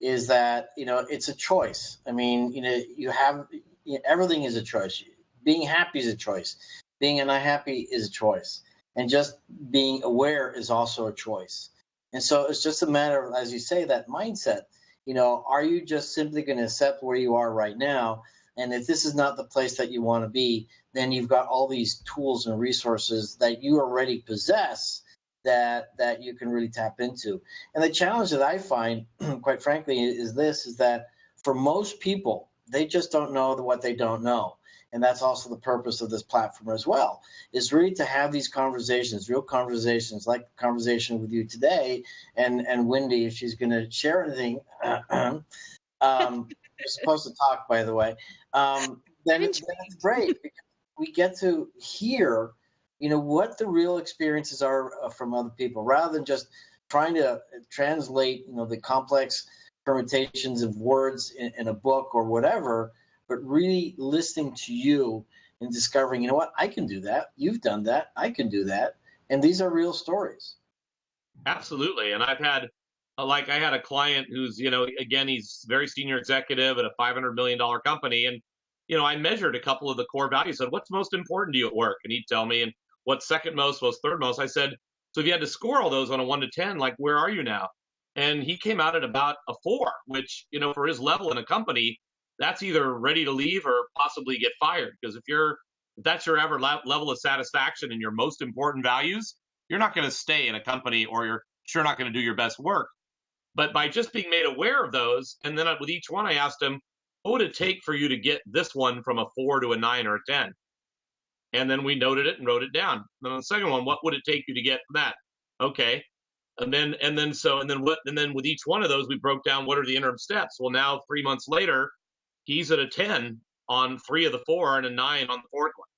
is that, it's a choice. I mean, everything is a choice. Being happy is a choice. Being unhappy is a choice. And just being aware is also a choice. And so it's just a matter of, as you say, that mindset. Are you just simply going to accept where you are right now? And if this is not the place that you want to be, then you've got all these tools and resources that you already possess that you can really tap into. And the challenge that I find, quite frankly, is that for most people, they just don't know what they don't know. And that's also the purpose of this platform as well, is really to have these conversations, real conversations, like the conversation with you today, and Wendy, if she's going to share anything, you're supposed to talk, by the way, then it's great, because we get to hear, what the real experiences are from other people, rather than just trying to translate, the complex permutations of words in a book or whatever, but really listening to you and discovering, what, I can do that. You've done that. I can do that. And these are real stories. Absolutely. And I had a client who's, again, he's very senior executive at a $500 million company. And, I measured a couple of the core values. I said, what's most important to you at work? And he'd tell me, and what's second most, what's third most? I said, so if you had to score all those on a 1 to 10, like, where are you now? And he came out at about a 4, which, for his level in a company, that's either ready to leave or possibly get fired. Because if that's your ever level of satisfaction and your most important values, you're not going to stay in a company, or you're sure not going to do your best work. But by just being made aware of those, and then with each one, I asked him, what would it take for you to get this one from a 4 to a 9 or a 10? And then we noted it and wrote it down. Then on the second one, what would it take you to get that? Okay. And then with each one of those, we broke down what are the interim steps. Well, now 3 months later, he's at a 10 on 3 of the 4 and a 9 on the fourth one.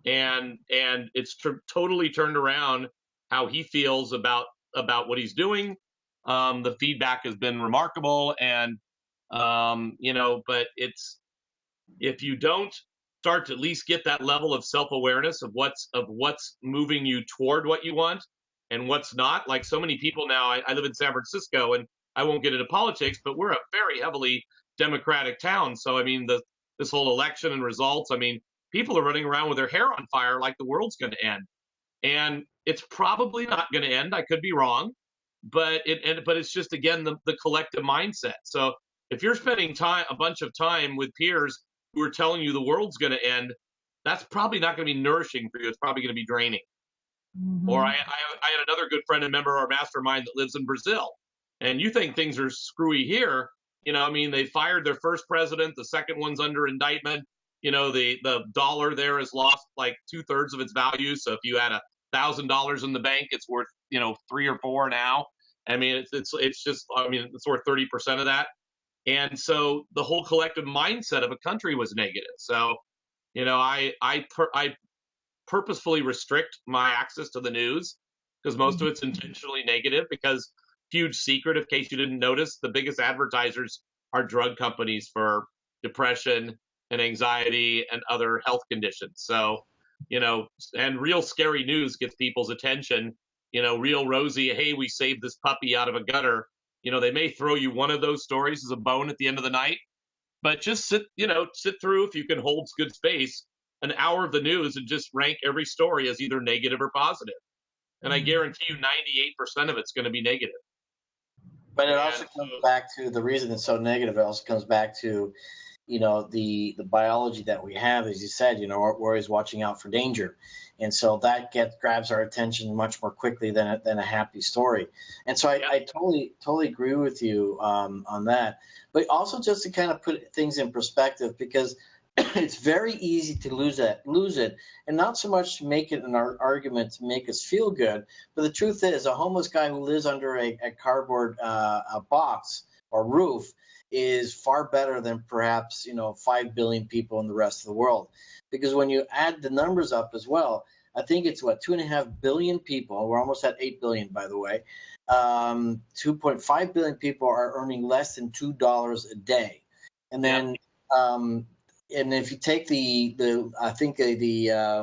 And it's totally turned around how he feels about what he's doing. The feedback has been remarkable, and but if you don't start to at least get that level of self-awareness of what's moving you toward what you want and what's not. Like so many people now, I live in San Francisco, and I won't get into politics, but we're a very heavily Democratic town. So I mean, this whole election and results, I mean, people are running around with their hair on fire like the world's going to end. And it's probably not going to end. I could be wrong, but it's just, again, the collective mindset. So if you're spending a bunch of time with peers who are telling you the world's going to end, that's probably not going to be nourishing for you. It's probably going to be draining. Mm-hmm. Or I had another good friend and member of our mastermind that lives in Brazil. And you think things are screwy here. I mean, they fired their first president. The second one's under indictment. The dollar there has lost like 2/3 of its value. So if you had $1,000 in the bank, it's worth 3 or 4 now. I mean, it's just, I mean, it's worth 30% of that. And so the whole collective mindset of a country was negative. So I purposefully restrict my access to the news, because most of it's intentionally negative. Because huge secret, in case you didn't notice, the biggest advertisers are drug companies for depression and anxiety and other health conditions. So, and real scary news gets people's attention. Real rosy, hey, we saved this puppy out of a gutter. They may throw you one of those stories as a bone at the end of the night, but just sit through, if you can hold good space, an hour of the news and just rank every story as either negative or positive. And I guarantee you 98% of it's going to be negative. But it also comes back to the reason it's so negative. It also comes back to, the biology that we have, as you said, we're always watching out for danger. And so that grabs our attention much more quickly than a happy story. And so I totally agree with you on that. But also just to kind of put things in perspective, because it's very easy to lose it, and not so much to make it an argument to make us feel good. But the truth is, a homeless guy who lives under a cardboard a box or roof is far better than perhaps 5 billion people in the rest of the world. Because when you add the numbers up as well, I think it's 2.5 billion people. We're almost at 8 billion, by the way. 2.5 billion people are earning less than $2 a day, and then. And if you take the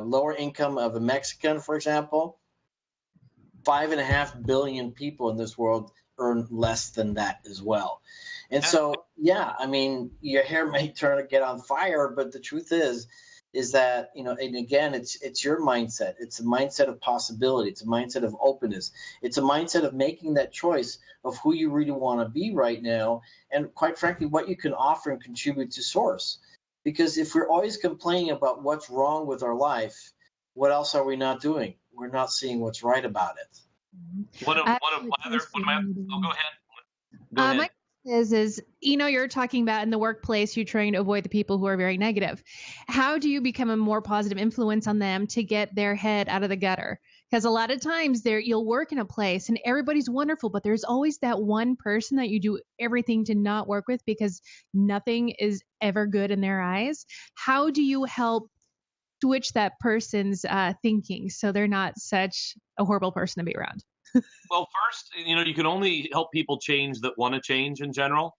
lower income of a Mexican, for example, 5.5 billion people in this world earn less than that as well. And so, yeah, I mean, your hair may turn to get on fire, but the truth is that, and again, it's your mindset. It's a mindset of possibility. It's a mindset of openness. It's a mindset of making that choice of who you really want to be right now, and quite frankly, what you can offer and contribute to Source. Because if we're always complaining about what's wrong with our life, what else are we not doing? We're not seeing what's right about it. One of my oh, go ahead. Go ahead. My question is, you're talking about in the workplace, you're trying to avoid the people who are very negative. How do you become a more positive influence on them to get their head out of the gutter? Because a lot of times you'll work in a place and everybody's wonderful, but there's always that one person that you do everything to not work with because nothing is ever good in their eyes. How do you help switch that person's thinking so they're not such a horrible person to be around? Well, first, you can only help people change that want to change in general.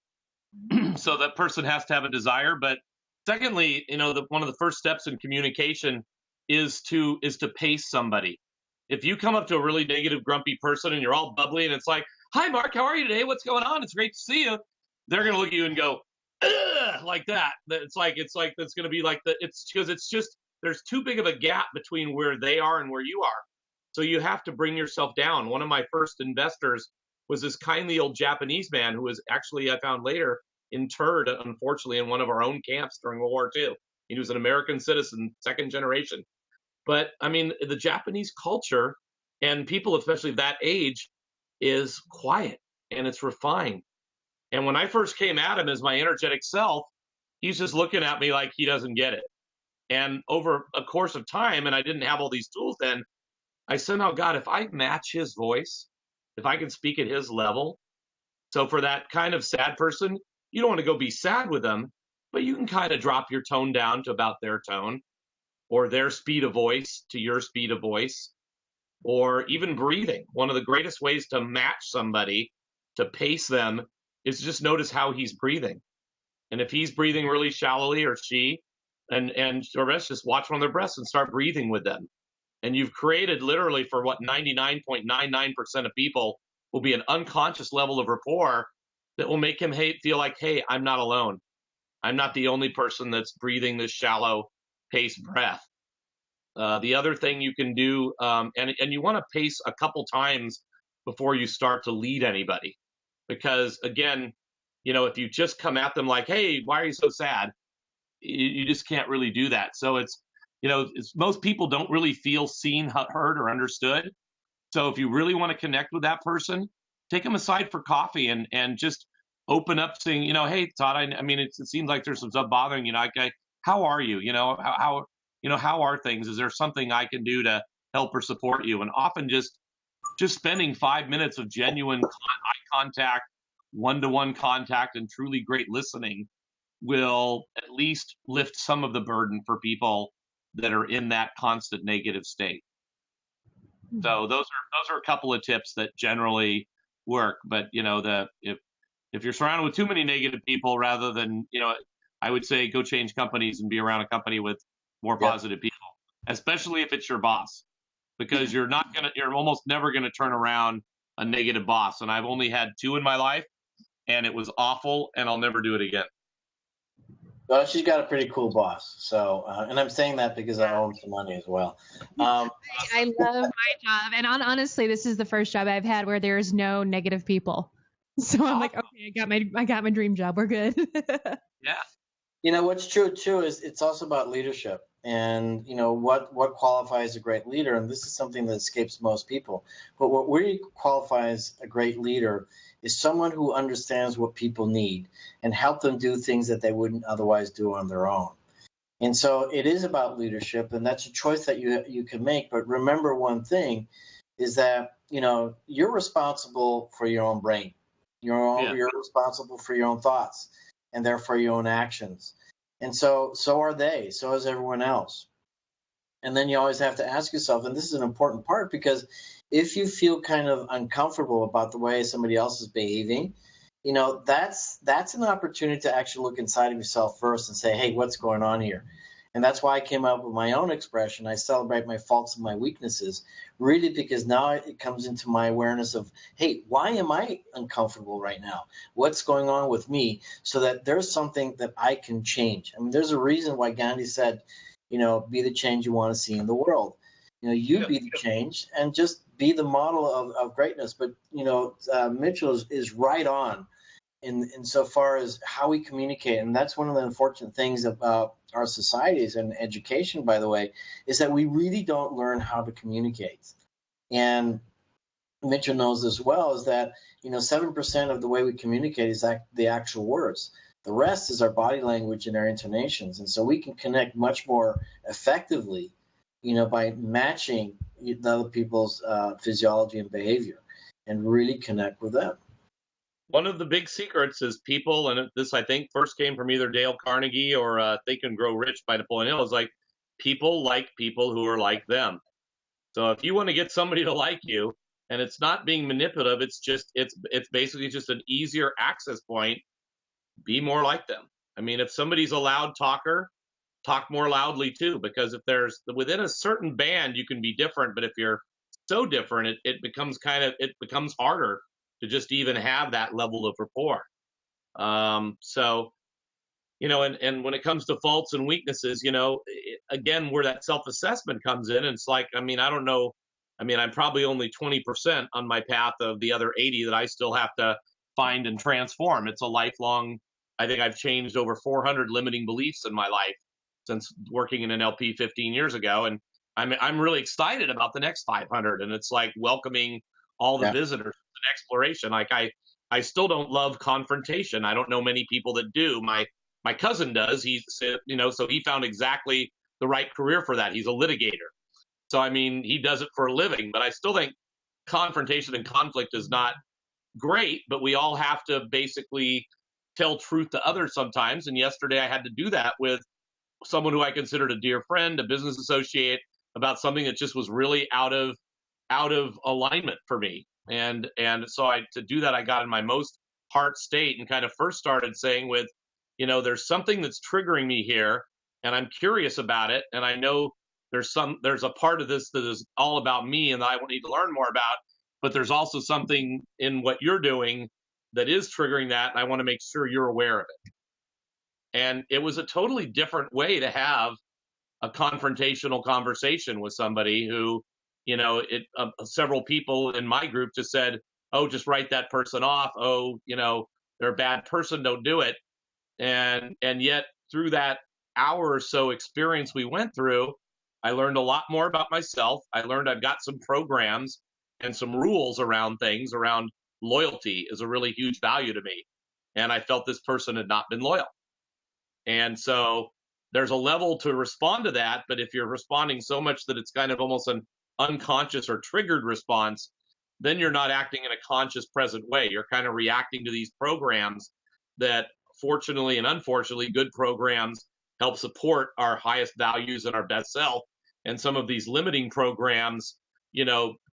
So that person has to have a desire. But secondly, one of the first steps in communication is to pace somebody. If you come up to a really negative, grumpy person and you're all bubbly and it's like, "Hi, Mark, how are you today? What's going on? It's great to see you." They're going to look at you and go, "Ugh," like that. It's like that's going to be like it's because it's just there's too big of a gap between where they are and where you are. So you have to bring yourself down. One of my first investors was this kindly old Japanese man who was actually, I found later, interred, unfortunately, in one of our own camps during World War II. He was an American citizen, second generation. But, I mean, the Japanese culture and people, especially that age, is quiet and it's refined. And when I first came at him as my energetic self, he's just looking at me like he doesn't get it. And over a course of time, and I didn't have all these tools then, I somehow got, if I match his voice, if I can speak at his level. So for that kind of sad person, you don't want to go be sad with them, but you can kind of drop your tone down to about their tone, or their speed of voice to your speed of voice, or even breathing. One of the greatest ways to match somebody, to pace them, is just notice how he's breathing. And if he's breathing really shallowly, or she, and or rest, just watch one of their breaths and start breathing with them. And you've created literally for what 99.99% of people will be an unconscious level of rapport that will make him feel like, hey, I'm not alone. I'm not the only person that's breathing this shallow paced breath. The other thing you can do, and you want to pace a couple times before you start to lead anybody. Because again, if you just come at them like, hey, why are you so sad? You just can't really do that. So most people don't really feel seen, heard, or understood. So if you really want to connect with that person, take them aside for coffee and just open up saying, hey, Todd, I mean, it seems like there's some stuff bothering you. How are you? How are things? Is there something I can do to help or support you? And often just spending 5 minutes of genuine eye contact, one-to-one contact, and truly great listening will at least lift some of the burden for people that are in that constant negative state. So those are a couple of tips that generally work. But if you're surrounded with too many negative people, rather than I would say go change companies and be around a company with more positive people, especially if it's your boss, because you're almost never gonna turn around a negative boss. And I've only had 2 in my life, and it was awful, and I'll never do it again. Well, she's got a pretty cool boss. So, and I'm saying that because I own some money as well. I love my job. And honestly, this is the first job I've had where there's no negative people. So I'm like, okay, I got my dream job. We're good. Yeah. What's true too is it's also about leadership, and what qualifies a great leader. And this is something that escapes most people. But what really qualifies a great leader is someone who understands what people need and help them do things that they wouldn't otherwise do on their own. And so it is about leadership, and that's a choice that you can make. But remember one thing is that, you're responsible for your own brain. You're responsible for your own thoughts and therefore your own actions. And so are they, so is everyone else. And then you always have to ask yourself, and this is an important part, because if you feel kind of uncomfortable about the way somebody else is behaving, that's an opportunity to actually look inside of yourself first and say, hey, what's going on here? And that's why I came up with my own expression. I celebrate my faults and my weaknesses, really, because now it comes into my awareness of, hey, why am I uncomfortable right now? What's going on with me? So that there's something that I can change. I mean, there's a reason why Gandhi said, be the change you want to see in the world. You be the change and just be the model of greatness. But, Mitchell is right on in so far as how we communicate. And that's one of the unfortunate things about our societies and education, by the way, is that we really don't learn how to communicate. And Mitchell knows as well is that, 7% of the way we communicate is the actual words. The rest is our body language and our intonations. And so we can connect much more effectively, by matching the other people's physiology and behavior and really connect with them. One of the big secrets is people, and this I think first came from either Dale Carnegie or Think and Grow Rich by Napoleon Hill, is like people like people who are like them. So if you want to get somebody to like you, and it's not being manipulative, it's basically just an easier access point, be more like them. I mean, if somebody's a loud talker, talk more loudly too, because if there's within a certain band, you can be different, but if you're so different, it becomes harder to just even have that level of rapport. So, and when it comes to faults and weaknesses, again, where that self-assessment comes in, and it's like, I mean, I don't know. I mean, I'm probably only 20% on my path of the other 80 that I still have to find and transform. It's a lifelong, I think I've changed over 400 limiting beliefs in my life since working in NLP 15 years ago. And I'm really excited about the next 500. And it's like welcoming all the visitors, an exploration. Like I still don't love confrontation. I don't know many people that do. My cousin does. He's, so he found exactly the right career for that. He's a litigator. So, I mean, he does it for a living, but I still think confrontation and conflict is not great, but we all have to basically tell truth to others sometimes. And yesterday I had to do that with someone who I considered a dear friend, a business associate, about something that just was really out of alignment for me. And so to do that, I got in my most heart state and kind of first started saying with, there's something that's triggering me here and I'm curious about it. And I know there's a part of this that is all about me and that I will need to learn more about, but there's also something in what you're doing that is triggering that. And I want to make sure you're aware of it. And it was a totally different way to have a confrontational conversation with somebody who, several people in my group just said, oh, just write that person off. Oh, they're a bad person. Don't do it. And yet through that hour or so experience we went through, I learned a lot more about myself. I learned I've got some programs and some rules around things. Around loyalty is a really huge value to me. And I felt this person had not been loyal. And so there's a level to respond to that. But if you're responding so much that it's kind of almost an unconscious or triggered response, then you're not acting in a conscious present way. You're kind of reacting to these programs that, fortunately and unfortunately, good programs help support our highest values and our best self. And some of these limiting programs,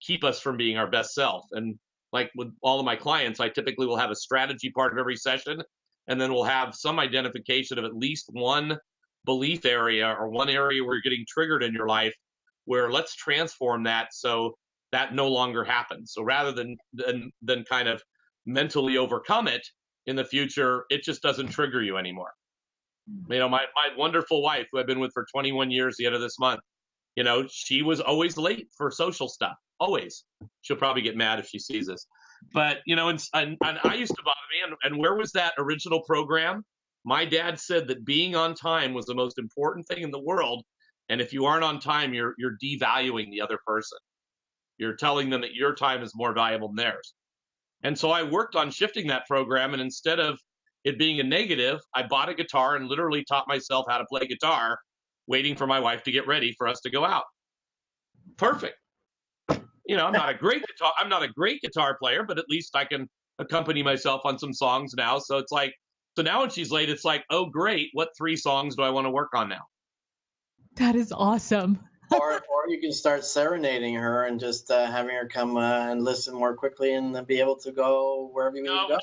keep us from being our best self. And like with all of my clients, I typically will have a strategy part of every session, and then we'll have some identification of at least one belief area or one area where you're getting triggered in your life, where let's transform that so that no longer happens. So rather than kind of mentally overcome it in the future, it just doesn't trigger you anymore. My wonderful wife, who I've been with for 21 years, the end of this month, she was always late for social stuff. Always. She'll probably get mad if she sees this. But, and I used to bother me. And where was that original program? My dad said that being on time was the most important thing in the world. And if you aren't on time, you're devaluing the other person. You're telling them that your time is more valuable than theirs. And so I worked on shifting that program. And instead of it being a negative, I bought a guitar and literally taught myself how to play guitar, waiting for my wife to get ready for us to go out. Perfect. I'm not a great guitar player, but at least I can accompany myself on some songs now. So it's like, so now when she's late, it's like, oh, great. What 3 songs do I want to work on now? That is awesome. or you can start serenading her and just having her come and listen more quickly and be able to go wherever you need to go. When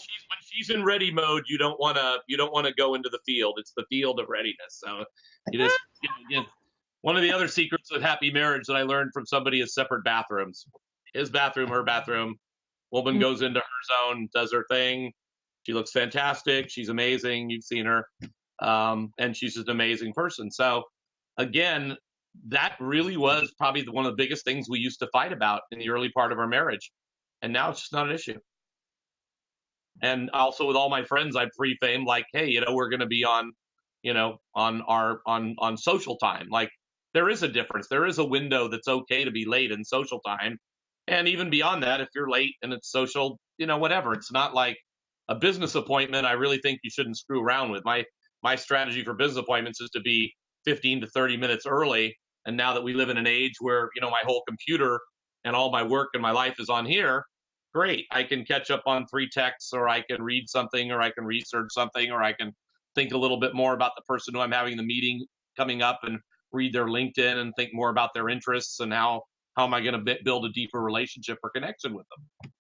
she's in ready mode, you don't want to go into the field. It's the field of readiness. So you just one of the other secrets of happy marriage that I learned from somebody is separate bathrooms. His bathroom, her bathroom. Woman goes into her zone, does her thing. She looks fantastic. She's amazing. You've seen her. And she's just an amazing person. So again, that really was probably one of the biggest things we used to fight about in the early part of our marriage. And now it's just not an issue. And also with all my friends, I pre-fame like, hey, we're going to be on, on social time. Like there is a difference. There is a window that's okay to be late in social time. And even beyond that, if you're late and it's social, whatever. It's not like a business appointment. I really think you shouldn't screw around with. My strategy for business appointments is to be 15 to 30 minutes early. And now that we live in an age where, my whole computer and all my work and my life is on here, great. I can catch up on 3 texts, or I can read something, or I can research something, or I can think a little bit more about the person who I'm having the meeting coming up and read their LinkedIn and think more about their interests and how am I going to build a deeper relationship or connection with them.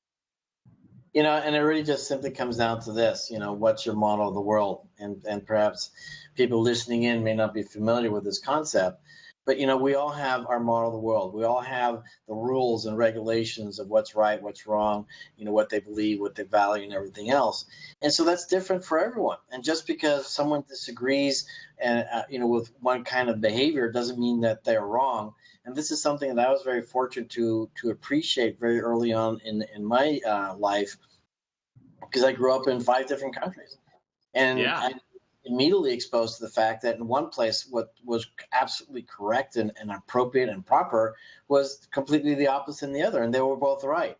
And it really just simply comes down to this, what's your model of the world? And perhaps people listening in may not be familiar with this concept, but, we all have our model of the world. We all have the rules and regulations of what's right, what's wrong, what they believe, what they value, and everything else. And so that's different for everyone. And just because someone disagrees and, with one kind of behavior doesn't mean that they're wrong. And this is something that I was very fortunate to appreciate very early on in my life, because I grew up in 5 different countries. And I immediately exposed to the fact that in one place what was absolutely correct and appropriate and proper was completely the opposite in the other, and they were both right.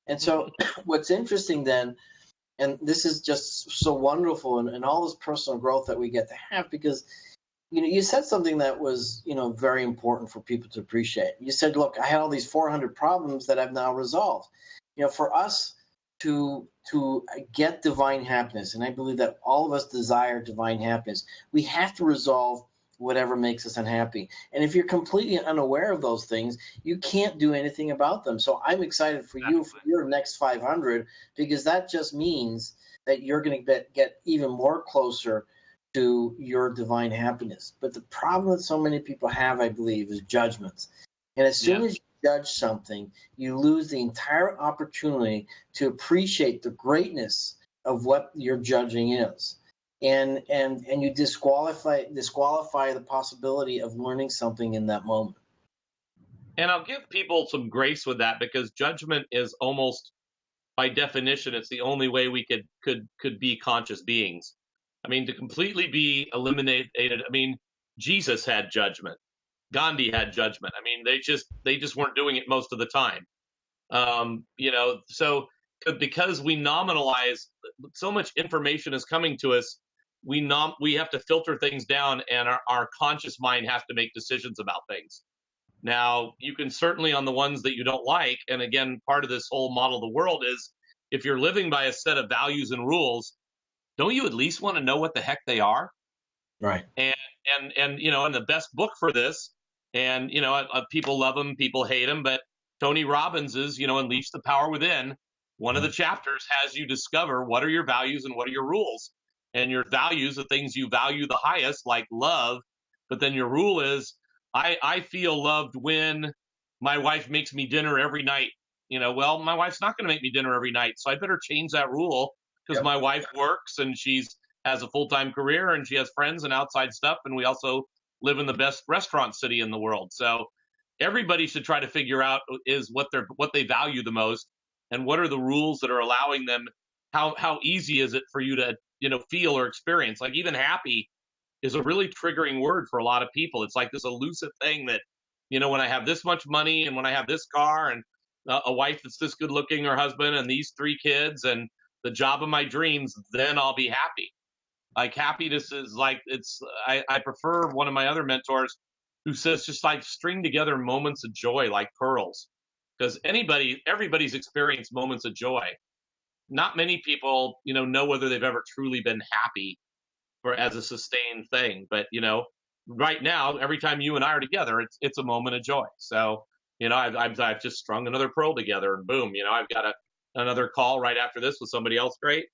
And so what's interesting then, and this is just so wonderful, and all this personal growth that we get to have, because you said something that was, very important for people to appreciate. You said, look, I had all these 400 problems that I've now resolved. For us to get divine happiness, and I believe that all of us desire divine happiness, we have to resolve whatever makes us unhappy. And if you're completely unaware of those things, you can't do anything about them. So I'm excited for you for your next 500, because that just means that you're going to get even more closer to your divine happiness. But the problem that so many people have, I believe, is judgments. And as soon as you judge something, you lose the entire opportunity to appreciate the greatness of what your judging is. And you disqualify the possibility of learning something in that moment. And I'll give people some grace with that, because judgment is almost, by definition, it's the only way we could be conscious beings. I mean, to completely be eliminated. I mean, Jesus had judgment. Gandhi had judgment. I mean, they just weren't doing it most of the time. So because we nominalize, so much information is coming to us, we have to filter things down, and our conscious mind has to make decisions about things. Now, you can certainly, on the ones that you don't like, and again, part of this whole model of the world is, if you're living by a set of values and rules, don't you at least want to know what the heck they are? Right. And and the best book for this, and people love him, people hate him, but Tony Robbins's Unleash the Power Within, one of the chapters has you discover what are your values and what are your rules. And your values, the things you value the highest, like love, but then your rule is, I feel loved when my wife makes me dinner every night. Well, my wife's not going to make me dinner every night, so I better change that rule, because my wife works and has a full-time career and she has friends and outside stuff, and we also live in the best restaurant city in the world. So everybody should try to figure out is what they value the most, and what are the rules that are allowing them. How easy is it for you to feel or experience? Like, even happy is a really triggering word for a lot of people. It's like this elusive thing that, when I have this much money, and when I have this car, and a wife that's this good looking, or husband, and these 3 kids, and the job of my dreams, then I'll be happy. Like, happiness is like, I prefer one of my other mentors who says, just like string together moments of joy like pearls, because everybody's experienced moments of joy. Not many people, know whether they've ever truly been happy or as a sustained thing. But, right now, every time you and I are together, it's a moment of joy. So, I've just strung another pearl together, and boom, I've got another call right after this with somebody else great.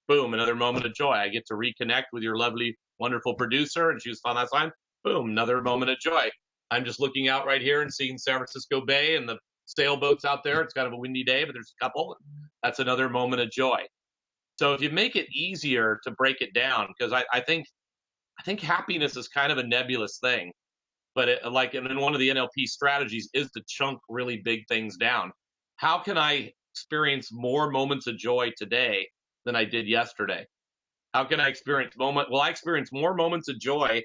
Boom, another moment of joy. I get to reconnect with your lovely, wonderful producer, and she was on that sign. Boom, another moment of joy. I'm just looking out right here and seeing San Francisco Bay and the sailboats out there. It's kind of a windy day, but there's a couple. That's another moment of joy. So if you make it easier to break it down, because I think happiness is kind of a nebulous thing, but and then one of the NLP strategies is to chunk really big things down. How can I experience more moments of joy today than I did yesterday? How can I experience Well, I experience more moments of joy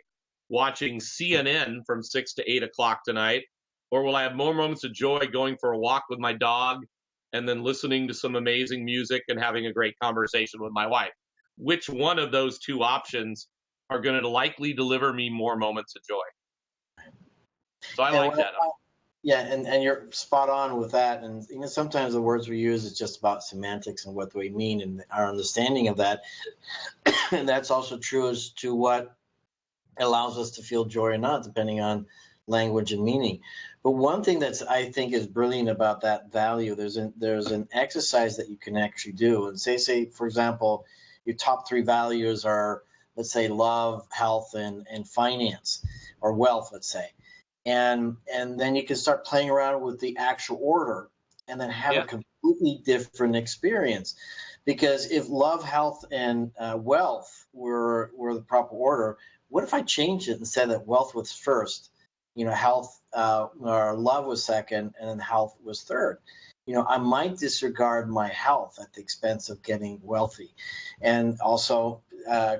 watching CNN from 6 to 8 o'clock tonight, or will I have more moments of joy going for a walk with my dog and then listening to some amazing music and having a great conversation with my wife? Which one of those two options are going to likely deliver me more moments of joy? So I And like that. yeah, and you're spot on with that. And sometimes the words we use is just about semantics and what we mean and our understanding of that. And that's also true as to what allows us to feel joy or not, depending on language and meaning. But one thing that's I think is brilliant about that value, there's an exercise that you can actually do. And say for example, your top three values are, let's say, love, health, and finance, or wealth, let's say. And then you can start playing around with the actual order and then have a completely different experience. Because if love, health, and wealth were the proper order, what if I changed it and said that wealth was first, health or love was second, and then health was third? I might disregard my health at the expense of getting wealthy, and also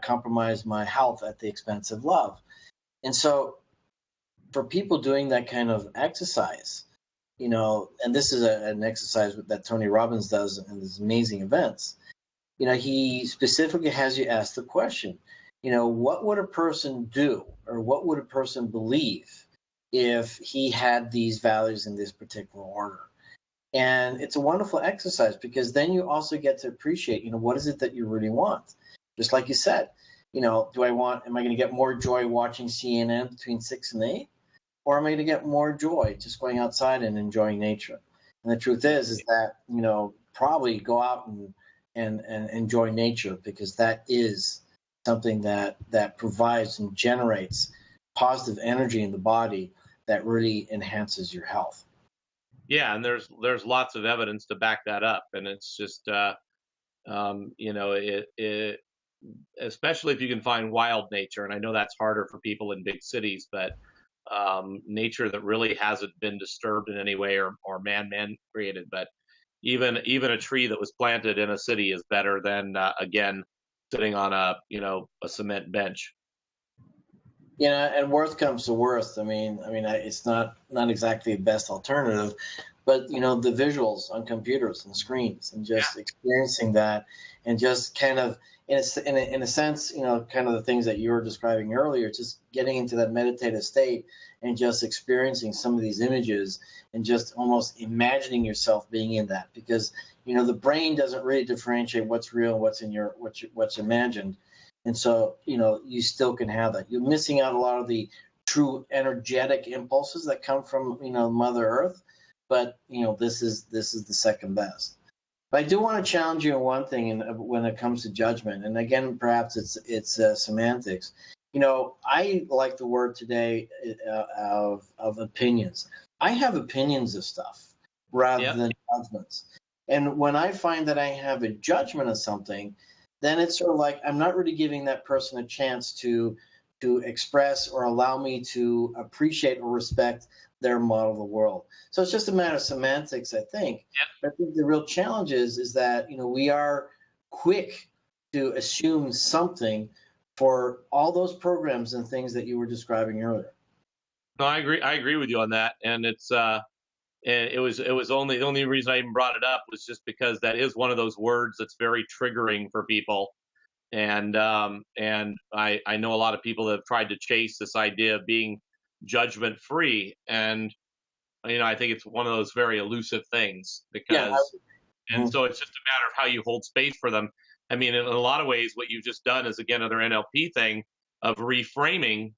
compromise my health at the expense of love. And so for people doing that kind of exercise, and this is an exercise that Tony Robbins does in his amazing events, he specifically has you ask the question, what would a person do, or what would a person believe if he had these values in this particular order? And it's a wonderful exercise, because then you also get to appreciate, what is it that you really want? Just like you said, am I going to get more joy watching CNN between 6 and 8? Or am I going to get more joy just going outside and enjoying nature? And the truth is that, probably go out and enjoy nature, because that is something that provides and generates positive energy in the body that really enhances your health. Yeah, and there's lots of evidence to back that up, and it's just it especially if you can find wild nature, and I know that's harder for people in big cities, but nature that really hasn't been disturbed in any way or man created. But even a tree that was planted in a city is better than again sitting on a cement bench. And worst comes to worst. It's not exactly the best alternative, but the visuals on computers and screens, and just experiencing that, and just kind of in a sense, kind of the things that you were describing earlier, just getting into that meditative state and just experiencing some of these images, and just almost imagining yourself being in that, because the brain doesn't really differentiate what's real and what's imagined. And so, you still can have that. You're missing out a lot of the true energetic impulses that come from, Mother Earth. But, this is the second best. But I do want to challenge you on one thing when it comes to judgment. And again, perhaps it's semantics. I like the word today of opinions. I have opinions of stuff rather than judgments. And when I find that I have a judgment of something, then it's sort of like I'm not really giving that person a chance to express or allow me to appreciate or respect their model of the world. So it's just a matter of semantics, I think. But I think the real challenge is that we are quick to assume something for all those programs and things that you were describing earlier. No, I agree with you on that, and it's and it was only the only reason I even brought it up was just because that is one of those words that's very triggering for people. And I know a lot of people that have tried to chase this idea of being judgment free, and I think it's one of those very elusive things, because so it's just a matter of how you hold space for them. In a lot of ways, what you've just done is again another NLP thing of reframing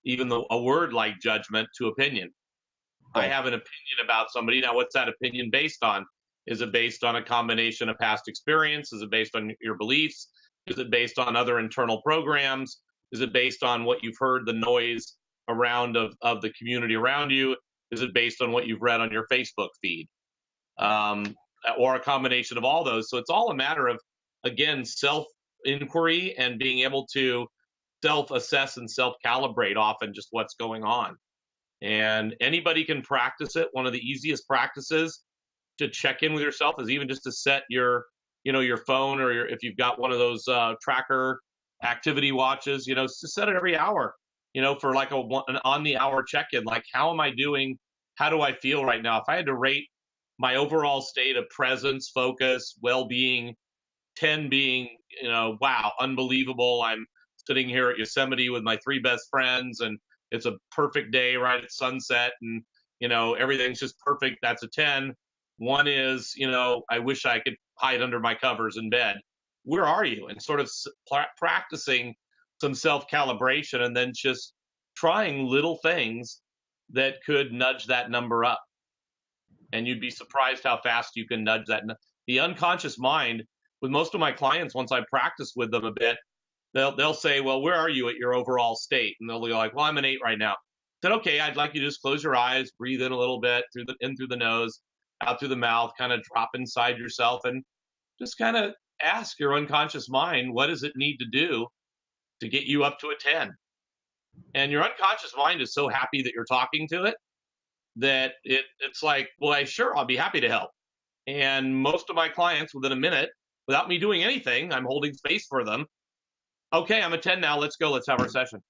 even a word like judgment to opinion. I have an opinion about somebody. Now, what's that opinion based on? Is it based on a combination of past experience? Is it based on your beliefs? Is it based on other internal programs? Is it based on what you've heard, the noise around of the community around you? Is it based on what you've read on your Facebook feed? Or a combination of all those. So it's all a matter of, again, self-inquiry and being able to self-assess and self-calibrate often just what's going on. And anybody can practice it. One of the easiest practices to check in with yourself is even just to set your, your phone, or if you've got one of those tracker activity watches, to set it every hour, for like an on the hour check-in. Like, how am I doing? How do I feel right now? If I had to rate my overall state of presence, focus, well-being, 10 being, wow, unbelievable. I'm sitting here at Yosemite with my 3 best friends, and it's a perfect day right at sunset, and, everything's just perfect. That's a 10. 1 is, I wish I could hide under my covers in bed. Where are you? And sort of practicing some self-calibration, and then just trying little things that could nudge that number up. And you'd be surprised how fast you can nudge that. The unconscious mind, with most of my clients, once I practice with them a bit, they'll say, well, where are you at your overall state? And they'll be like, well, I'm an 8 right now. I said, okay, I'd like you to just close your eyes, breathe in a little bit, in through the nose, out through the mouth, kind of drop inside yourself, and just kind of ask your unconscious mind, what does it need to do to get you up to a 10? And your unconscious mind is so happy that you're talking to it that it's like, well, I'll be happy to help. And most of my clients, within a minute, without me doing anything, I'm holding space for them. Okay, I'm a 10 now. Let's go. Let's have our session.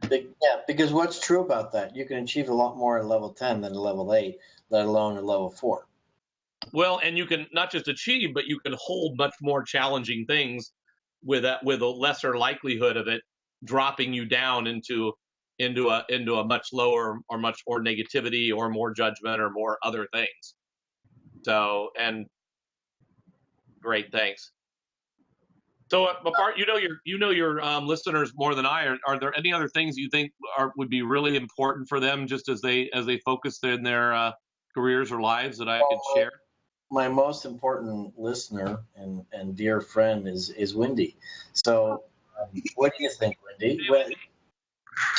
Yeah, because what's true about that? You can achieve a lot more at level 10 than a level 8, let alone a level 4. Well, and you can not just achieve, but you can hold much more challenging things with a lesser likelihood of it dropping you down into a much lower or much more negativity or more judgment or more other things. So, and great, thanks. So, Bart, your listeners more than I. Are there any other things you think would be really important for them, just as they focus in their careers or lives, that I could share? My most important listener and dear friend is Wendy. So, what do you think, Wendy?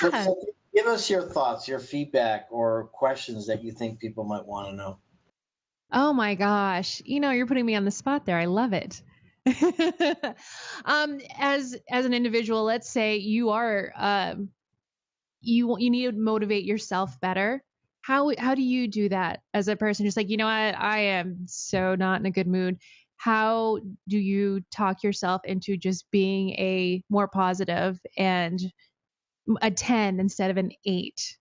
Just give us your thoughts, your feedback, or questions that you think people might want to know. Oh my gosh. You're putting me on the spot there. I love it. As an individual, let's say you are, you need to motivate yourself better. How do you do that as a person? Just like, I am so not in a good mood. How do you talk yourself into just being a more positive and a 10 instead of an 8?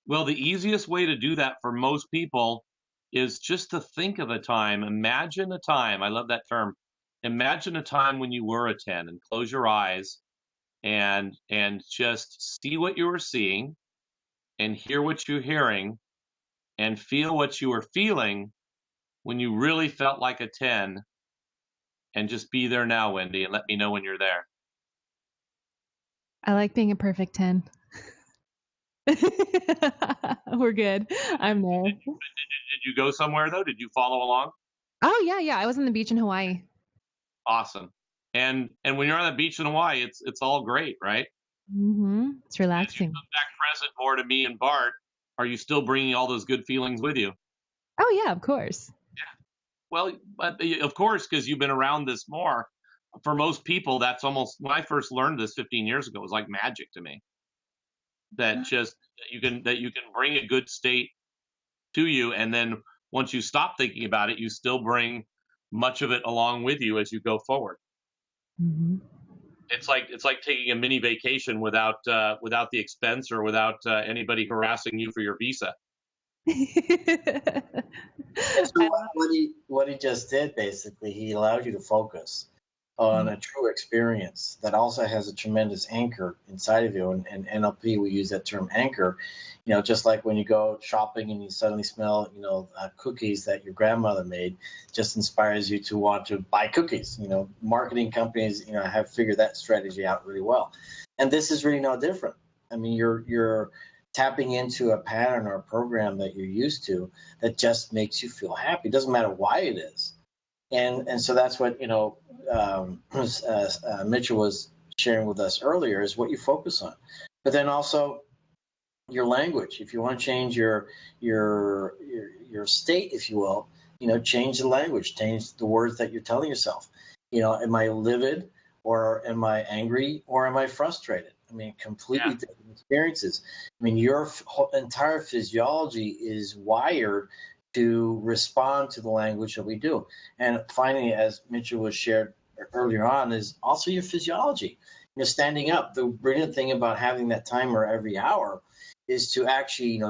Well, the easiest way to do that for most people is just to think of a time. Imagine a time. I love that term. Imagine a time when you were a 10, and close your eyes and just see what you were seeing and hear what you're hearing and feel what you were feeling when you really felt like a 10, and just be there now, Wendy, and let me know when you're there. I like being a perfect 10. We're good. I'm there. Did you go somewhere, though? Did you follow along? Oh, yeah. I was on the beach in Hawaii. Awesome. And when you're on the beach in Hawaii, it's all great, right? Mm-hmm. It's relaxing. As you come back present more to me and Bart, are you still bringing all those good feelings with you? Oh, yeah, of course. Yeah. Well, of course, because you've been around this more. For most people, that's almost, when I first learned this 15 years ago, it was like magic to me. That you can bring a good state to you, and then once you stop thinking about it, you still bring much of it along with you as you go forward. Mm-hmm. It's like taking a mini vacation without the expense or without anybody harassing you for your visa. So what he just did, basically, he allowed you to focus on a true experience that also has a tremendous anchor inside of you. And NLP, we use that term anchor. Just like when you go shopping and you suddenly smell, cookies that your grandmother made, just inspires you to want to buy cookies. Marketing companies, have figured that strategy out really well. And this is really no different. I mean, you're tapping into a pattern or a program that you're used to that just makes you feel happy. It doesn't matter why it is. And so that's what, Mitchell was sharing with us earlier, is what you focus on. But then also your language. If you want to change your state, if you will, change the language, change the words that you're telling yourself. Am I livid, or am I angry, or am I frustrated? I mean, completely different experiences. I mean, your entire physiology is wired to respond to the language that we do. And finally, as Mitchell was shared earlier on, is also your physiology. Standing up. The brilliant thing about having that timer every hour is to actually,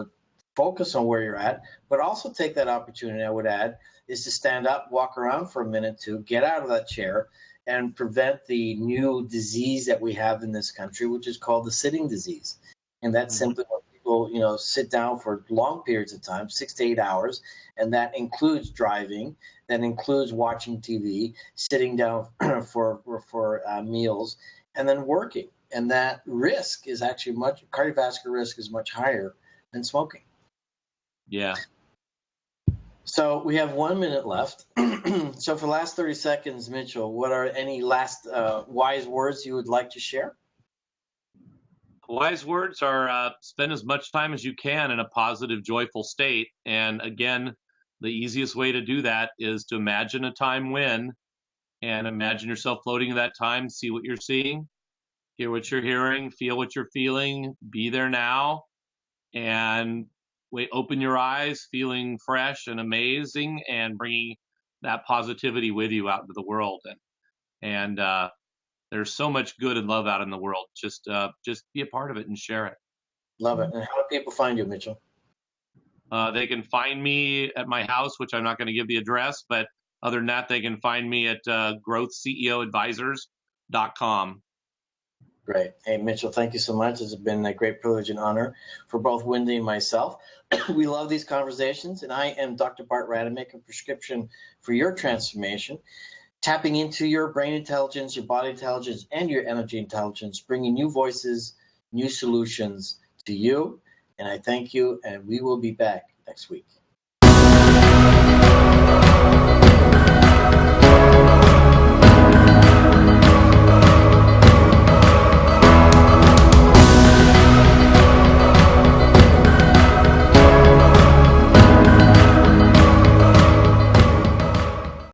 focus on where you're at, but also take that opportunity, I would add, is to stand up, walk around for a minute, to get out of that chair and prevent the new disease that we have in this country, which is called the sitting disease. And that's simply when people, sit down for long periods of time, 6 to 8 hours, and that includes driving, that includes watching TV, sitting down for meals, and then working. And that risk is actually cardiovascular risk is much higher than smoking. Yeah. So we have 1 minute left. So for the last 30 seconds, Mitchell, what are any last wise words you would like to share? Wise words are spend as much time as you can in a positive, joyful state. And again, the easiest way to do that is to imagine a time when, and imagine yourself floating in that time, see what you're seeing, hear what you're hearing, feel what you're feeling, be there now, and open your eyes, feeling fresh and amazing, and bringing that positivity with you out into the world. And there's so much good and love out in the world. Just be a part of it and share it. Love it. And how do people find you, Mitchell? They can find me at my house, which I'm not going to give the address, but other than that, they can find me at growthceoadvisors.com. Great. Hey, Mitchell, thank you so much. It's been a great privilege and honor for both Wendy and myself. We love these conversations, and I am Dr. Bart Rademick, a prescription for your transformation, tapping into your brain intelligence, your body intelligence, and your energy intelligence, bringing new voices, new solutions to you. And I thank you, and we will be back next week.